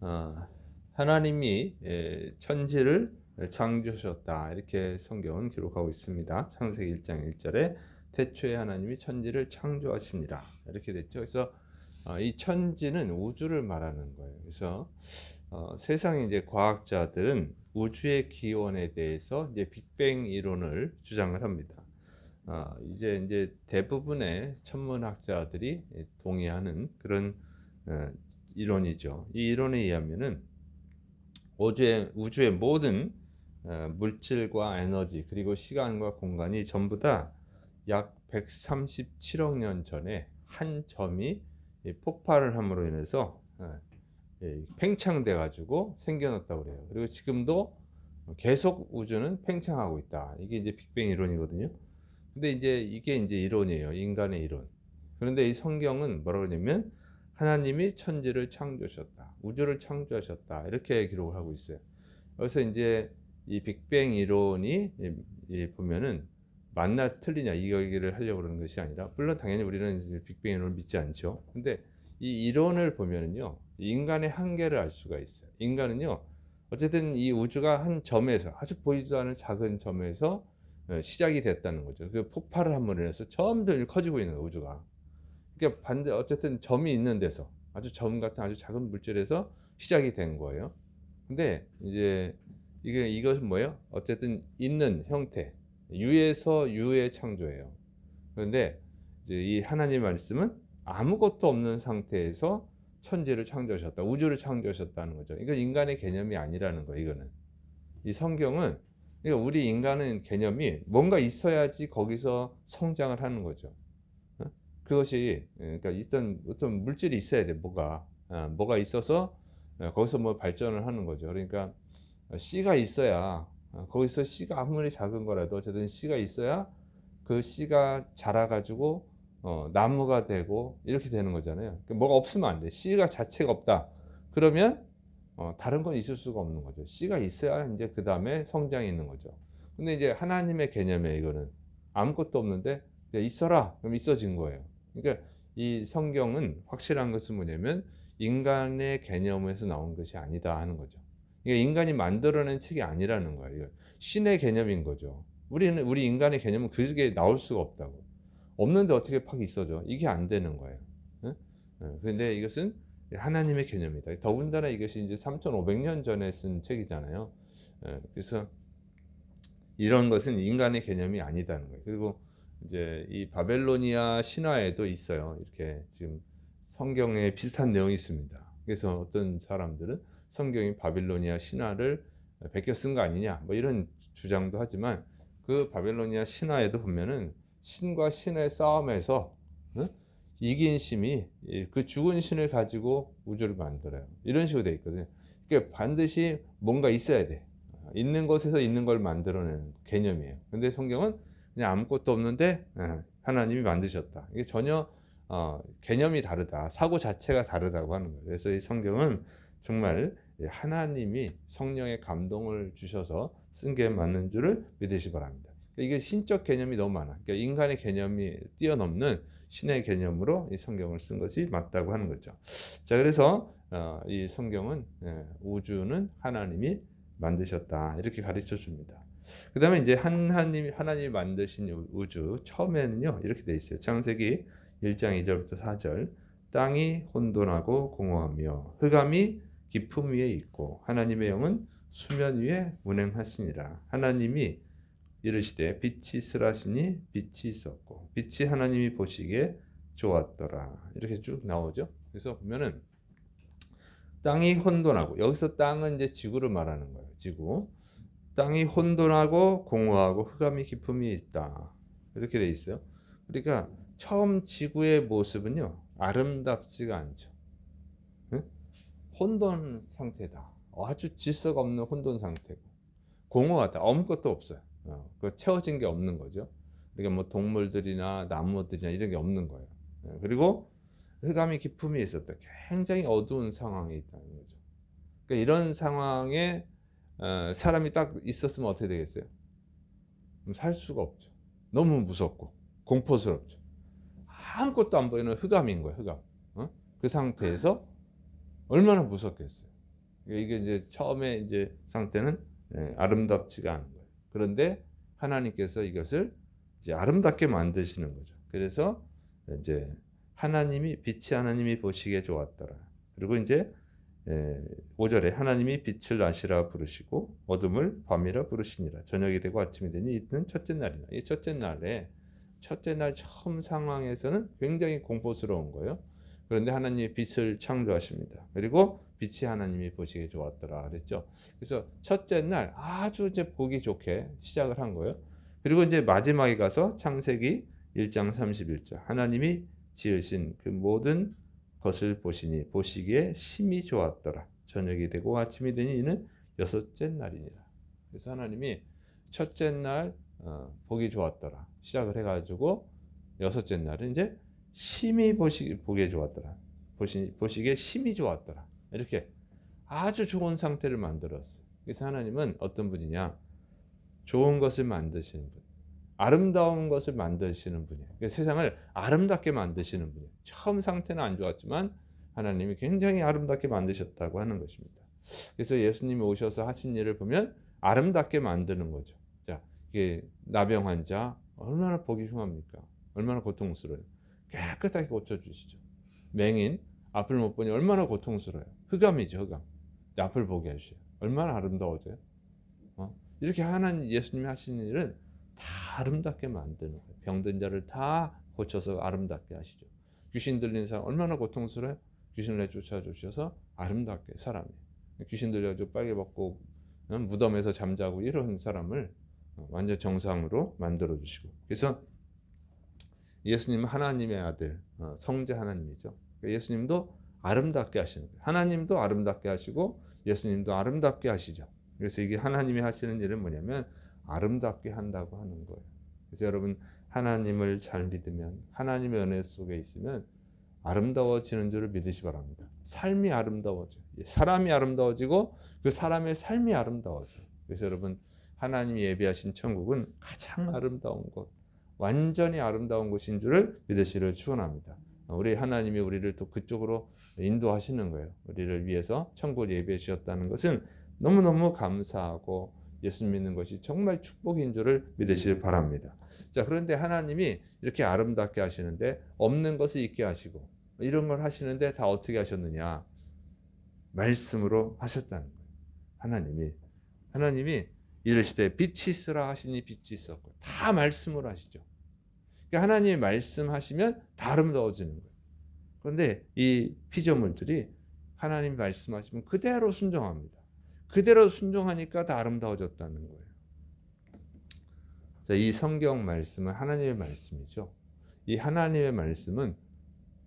어, 하나님이 천지를 창조하셨다 이렇게 성경은 기록하고 있습니다. 창세기 1장 1절에 태초에 하나님이 천지를 창조하시니라 이렇게 됐죠. 그래서 이 천지는 우주를 말하는 거예요. 그래서 세상의 이제 과학자들은 우주의 기원에 대해서 이제 빅뱅 이론을 주장을 합니다. 이제 대부분의 천문학자들이 동의하는 그런 어, 이론이죠. 이 이론에 의하면은 우주의 모든 물질과 에너지 그리고 시간과 공간이 전부 다 약 137억 년 전에 한 점이 폭발을 함으로 인해서 팽창돼 가지고 생겨났다고 그래요. 그리고 지금도 계속 우주는 팽창하고 있다. 이게 이제 빅뱅 이론이거든요. 근데 이제 이게 이제 이론이에요. 인간의 이론. 그런데 이 성경은 뭐라고 하냐면 하나님이 천지를 창조하셨다. 우주를 창조하셨다. 이렇게 기록을 하고 있어요. 그래서 이제 이 빅뱅 이론이 보면은 맞나 틀리냐 이 얘기를 하려고 그러는 것이 아니라, 물론 당연히 우리는 이제 빅뱅 이론을 믿지 않죠. 근데 이 이론을 보면은요, 인간의 한계를 알 수가 있어요. 인간은요, 어쨌든 이 우주가 한 점에서, 아주 보이지도 않은 작은 점에서 시작이 됐다는 거죠. 그 폭발을 함으로 인해서 점점 커지고 있는 거예요, 우주가. 그러니까 어쨌든 점이 있는 데서, 아주 점 같은 아주 작은 물질에서 시작이 된 거예요. 근데 이제 이것은 뭐예요? 어쨌든 있는 형태, 유에서 유의 창조예요. 그런데 이제 이 하나님 말씀은 아무것도 없는 상태에서 천지를 창조하셨다, 우주를 창조하셨다는 거죠. 이건 인간의 개념이 아니라는 거예요. 이거는 이 성경은, 그러니까 우리 인간은 개념이 뭔가 있어야지 거기서 성장을 하는 거죠. 어? 그것이 그러니까 일단 어떤 물질이 있어야 돼. 뭐가 있어서 거기서 뭐 발전을 하는 거죠. 그러니까 씨가 있어야, 거기서 씨가 아무리 작은 거라도 어쨌든 씨가 있어야 그 씨가 자라가지고 나무가 되고 이렇게 되는 거잖아요. 그러니까 뭐가 없으면 안 돼. 씨가 자체가 없다. 그러면 다른 건 있을 수가 없는 거죠. 씨가 있어야 이제 그 다음에 성장이 있는 거죠. 근데 이제 하나님의 개념이에요. 이거는 아무것도 없는데 있어라. 그럼 있어진 거예요. 그러니까 이 성경은 확실한 것은 뭐냐면 인간의 개념에서 나온 것이 아니다 하는 거죠. 이게 인간이 만들어낸 책이 아니라는 거예요. 신의 개념인 거죠. 우리 인간의 개념은 그게 나올 수가 없다고. 없는데 어떻게 팍 있어져? 이게 안 되는 거예요. 응? 그런데 이것은 하나님의 개념이다. 더군다나 이것이 이제 3,500년 전에 쓴 책이잖아요. 그래서 이런 것은 인간의 개념이 아니다는 거예요. 그리고 이제 이 바벨로니아 신화에도 있어요. 이렇게 지금 성경에 비슷한 내용이 있습니다. 그래서 어떤 사람들은 성경이 바빌로니아 신화를 베껴 쓴 거 아니냐, 뭐 이런 주장도 하지만, 그 바벨로니아 신화에도 보면은 신과 신의 싸움에서 이긴 신이 그 죽은 신을 가지고 우주를 만들어요. 이런 식으로 돼 있거든요. 그러니까 반드시 뭔가 있어야 돼. 있는 것에서 있는 걸 만들어내는 개념이에요. 근데 성경은 그냥 아무것도 없는데 하나님이 만드셨다. 이게 전혀 개념이 다르다. 사고 자체가 다르다고 하는 거예요. 그래서 이 성경은 정말 하나님이 성령의 감동을 주셔서 쓴 게 맞는 줄을 믿으시 바랍니다. 이게 신적 개념이 너무 많아. 그러니까 인간의 개념이 뛰어넘는 신의 개념으로 이 성경을 쓴 것이 맞다고 하는 거죠. 자, 그래서 이 성경은 우주는 하나님이 만드셨다 이렇게 가르쳐 줍니다. 그 다음에 이제 하나님이 만드신 우주, 처음에는요 이렇게 돼 있어요. 창세기 1장 2절부터 4절. 땅이 혼돈하고 공허하며 흑암이 깊음 위에 있고 하나님의 영은 수면 위에 운행하시니라. 하나님이 이르시되 빛이 있으라시니 빛이 있었고 빛이 하나님이 보시기에 좋았더라. 이렇게 쭉 나오죠. 그래서 보면은 땅이 혼돈하고, 여기서 땅은 이제 지구를 말하는 거예요. 지구. 땅이 혼돈하고 공허하고 흑암이 깊음이 있다. 이렇게 돼 있어요. 그러니까 처음 지구의 모습은요 아름답지가 않죠. 응? 혼돈 상태다. 아주 질서가 없는 혼돈 상태고 공허하다. 아무것도 없어요. 그 채워진 게 없는 거죠. 그러니까 뭐 동물들이나 나무들이나 이런 게 없는 거예요. 그리고 흑암이 깊음이 있었다. 굉장히 어두운 상황에 있다는 거죠. 그러니까 이런 상황에 사람이 딱 있었으면 어떻게 되겠어요? 살 수가 없죠. 너무 무섭고 공포스럽죠. 아무것도 안 보이는 흑암인 거예요. 흑암. 그 상태에서 얼마나 무섭겠어요. 이게 이제 처음에 이제 상태는 아름답지가 않은 거예요. 그런데 하나님께서 이것을 이제 아름답게 만드시는 거죠. 그래서 이제 빛이 하나님이 보시기에 좋았더라. 그리고 이제 5절에 하나님이 빛을 낮이라 부르시고 어둠을 밤이라 부르시니라. 저녁이 되고 아침이 되니 이는 첫째 날이라. 이 첫째 날 처음 상황에서는 굉장히 공포스러운 거예요. 그런데 하나님이 빛을 창조하십니다. 그리고 빛이 하나님이 보시기에 좋았더라 그랬죠. 그래서 첫째 날 아주 이제 보기 좋게 시작을 한 거예요. 그리고 이제 마지막에 가서 창세기 1장 31절 하나님이 지으신 그 모든 것을 보시니 보시기에 심히 좋았더라. 저녁이 되고 아침이 되니 이는 여섯째 날이니라. 그래서 하나님이 첫째 날 보기 좋았더라 시작을 해가지고 여섯째 날은 이제 심히 보기에 좋았더라. 보시기에 심히 좋았더라. 이렇게 아주 좋은 상태를 만들었어요. 그래서 하나님은 어떤 분이냐? 좋은 것을 만드시는 분. 아름다운 것을 만드시는 분이에요. 세상을 아름답게 만드시는 분이에요. 처음 상태는 안 좋았지만 하나님이 굉장히 아름답게 만드셨다고 하는 것입니다. 그래서 예수님이 오셔서 하신 일을 보면 아름답게 만드는 거죠. 자, 이게 나병 환자 얼마나 보기 흉합니까? 얼마나 고통스러워요. 깨끗하게 고쳐주시죠. 맹인 앞을 못 보니 얼마나 고통스러워요. 흑암이죠, 흑암. 앞을 보게 해주세요. 얼마나 아름다워져요. 이렇게 예수님이 하시는 일은 다 아름답게 만드는 거예요. 병든 자를 다 고쳐서 아름답게 하시죠. 귀신 들린 사람 얼마나 고통스러워요. 귀신을 내쫓아 주셔서 아름답게 사람이 귀신 들려가지고 빨개 벗고 무덤에서 잠자고 이런 사람을 완전 정상으로 만들어 주시고. 그래서 예수님은 하나님의 아들, 성자 하나님이죠. 예수님도 아름답게 하시는 거예요. 하나님도 아름답게 하시고 예수님도 아름답게 하시죠. 그래서 이게 하나님이 하시는 일은 뭐냐면 아름답게 한다고 하는 거예요. 그래서 여러분 하나님을 잘 믿으면 하나님의 은혜 속에 있으면 아름다워지는 줄을 믿으시 바랍니다. 삶이 아름다워져. 사람이 아름다워지고 그 사람의 삶이 아름다워져요. 그래서 여러분 하나님이 예비하신 천국은 가장 아름다운 곳, 완전히 아름다운 곳인 줄을 믿으시를 축원합니다. 우리 하나님이 우리를 또 그쪽으로 인도하시는 거예요. 우리를 위해서 천국을 예비해 주셨다는 것은 너무너무 감사하고 예수 믿는 것이 정말 축복인 줄을 믿으시길 바랍니다. 자, 그런데 하나님이 이렇게 아름답게 하시는데 없는 것을 있게 하시고 이런 걸 하시는데 다 어떻게 하셨느냐? 말씀으로 하셨다는 거예요. 하나님이 이르시되 빛이 있으라 하시니 빛이 있었고 다 말씀으로 하시죠. 그러니까 하나님이 말씀하시면 다 아름다워지는 거예요. 그런데 이 피조물들이 하나님이 말씀하시면 그대로 순종합니다. 그대로 순종하니까 다 아름다워졌다는 거예요. 자, 이 성경 말씀은 하나님의 말씀이죠. 이 하나님의 말씀은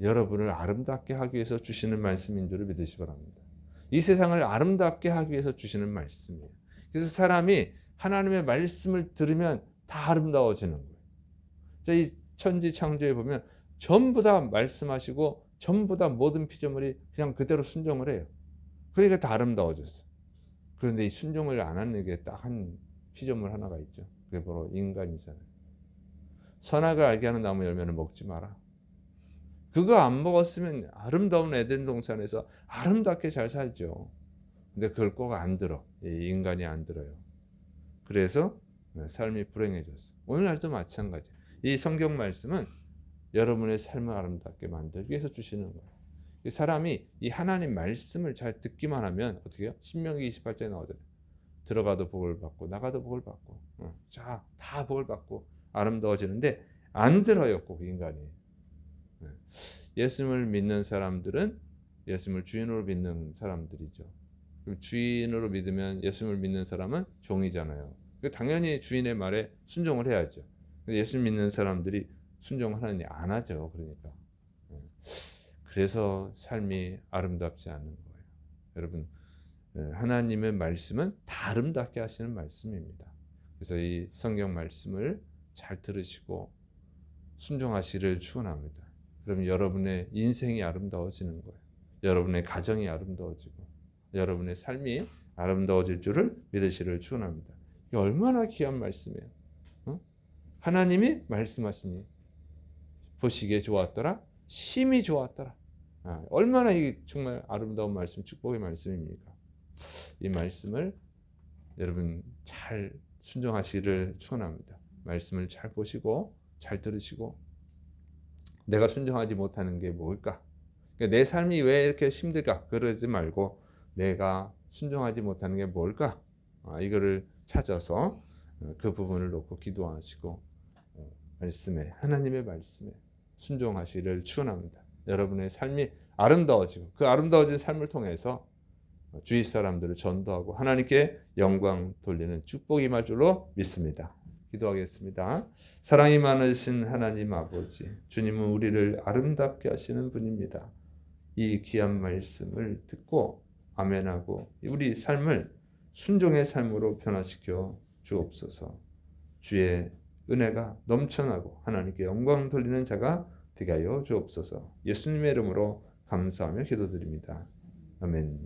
여러분을 아름답게 하기 위해서 주시는 말씀인 줄을 믿으시 바랍니다. 이 세상을 아름답게 하기 위해서 주시는 말씀이에요. 그래서 사람이 하나님의 말씀을 들으면 다 아름다워지는 거예요. 자, 이 천지 창조에 보면 전부 다 말씀하시고 전부 다 모든 피조물이 그냥 그대로 순종을 해요. 그러니까 다 아름다워졌어. 그런데 이 순종을 안 하는 게 딱 한 피조물 하나가 있죠. 그게 바로 인간이잖아요. 선악을 알게 하는 나무 열매는 먹지 마라. 그거 안 먹었으면 아름다운 에덴 동산에서 아름답게 잘 살죠. 근데 그걸 꼭 안 들어. 이 인간이 안 들어요. 그래서 삶이 불행해졌어. 오늘날도 마찬가지. 이 성경 말씀은 여러분의 삶을 아름답게 만들기 위해서 주시는 거예요. 이 사람이 이 하나님 말씀을 잘 듣기만 하면 어떻게 해요? 신명기 28절에 나오잖아요. 들어가도 복을 받고 나가도 복을 받고 자, 다 복을 받고 아름다워지는데 안 들어요. 꼭 인간이. 예수님을 믿는 사람들은 예수님을 주인으로 믿는 사람들이죠. 주인으로 믿으면 예수님을 믿는 사람은 종이잖아요. 당연히 주인의 말에 순종을 해야죠. 예수 믿는 사람들이 순종하느니 안 하죠. 그러니까. 그래서 삶이 아름답지 않은 거예요. 여러분, 하나님의 말씀은 다 아름답게 하시는 말씀입니다. 그래서 이 성경 말씀을 잘 들으시고 순종하시를 축원합니다. 그럼 여러분의 인생이 아름다워지는 거예요. 여러분의 가정이 아름다워지고 여러분의 삶이 아름다워질 줄을 믿으시를 축원합니다. 이게 얼마나 귀한 말씀이에요. 하나님이 말씀하시니 보시기에 좋았더라, 심히 좋았더라. 얼마나 이 정말 아름다운 말씀, 축복의 말씀입니까? 이 말씀을 여러분 잘 순종하시기를 축원합니다. 말씀을 잘 보시고 잘 들으시고 내가 순종하지 못하는 게 뭘까? 그러니까 내 삶이 왜 이렇게 힘들까? 그러지 말고 내가 순종하지 못하는 게 뭘까? 이거를 찾아서 그 부분을 놓고 기도하시고 말씀에 하나님의 말씀에 순종하시기를 축원합니다. 여러분의 삶이 아름다워지고 그 아름다워진 삶을 통해서 주위 사람들을 전도하고 하나님께 영광 돌리는 축복이 임할 줄로 믿습니다. 기도하겠습니다. 사랑이 많으신 하나님 아버지, 주님은 우리를 아름답게 하시는 분입니다. 이 귀한 말씀을 듣고 아멘하고 우리 삶을 순종의 삶으로 변화시켜 주옵소서. 주의 은혜가 넘쳐나고 하나님께 영광 돌리는 자가 되게 하여 주옵소서. 예수님의 이름으로 감사하며 기도드립니다. 아멘.